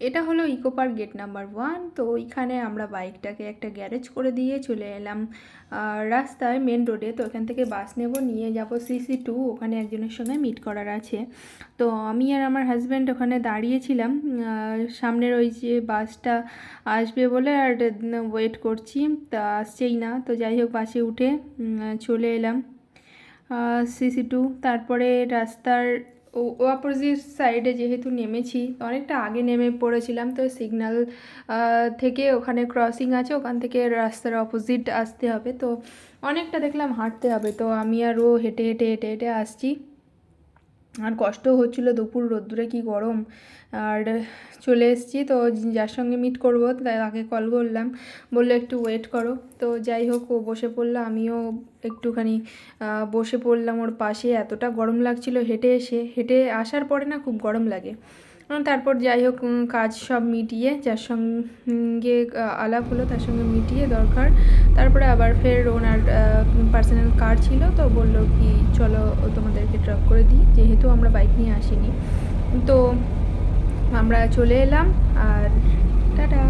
এটা হলো eco park gate number 1। তো ওইখানে আমরা বাইকটাকে একটা গ্যারেজ করে দিয়ে চলে এলাম রাস্তায় মেন রোডে। তো এখান থেকে বাস নেব, নিয়ে যাব CC2, ওখানে একজনের সঙ্গে মিট করার আছে। তো আমি আর আমার হাজব্যান্ড ওখানে দাঁড়িয়েছিলাম সামনের ওই যে বাসটা আসবে বলে, আর ওয়েট করছি, তা আসছেই না। তো যাই হোক, বাসে উঠে চলে এলাম CC2। তারপরে রাস্তার অপোজিট সাইডে যেহেতু নেমেছি, অনেকটা আগে নেমে পড়েছিলাম, তো সিগন্যাল থেকে ওখানে ক্রসিং আছে, ওখান থেকে রাস্তার অপোজিট আসতে হবে। তো অনেকটা দেখলাম হাঁটতে হবে, তো আমি আর ও হেঁটে হেঁটে হেঁটে হেঁটে আসছি। আর কষ্ট হচ্ছিলো, দুপুর রোদ্দুরে কি গরম। আর চলে এসেছি। তো যার সঙ্গে মিট করবো তাকে কল করলাম, বললো একটু ওয়েট করো। তো যাই হোক, ও বসে পড়লো, আমিও একটুখানি বসে পড়লাম ওর পাশে। এতটা গরম লাগছিল, হেঁটে আসার পরে না খুব গরম লাগে। তারপর যাই হোক, কাজ সব মিটিয়ে, যার সঙ্গে আলাপ হলো তার সঙ্গে মিটিয়ে দরকার, তারপরে আবার ফের ওনার পার্সোনাল কার ছিল, তো বললো কি চলো তোমাদেরকে ড্রপ করে দিই, যেহেতু আমরা বাইক নিয়ে আসিনি। তো আমরা চলে এলাম, আর টাটা।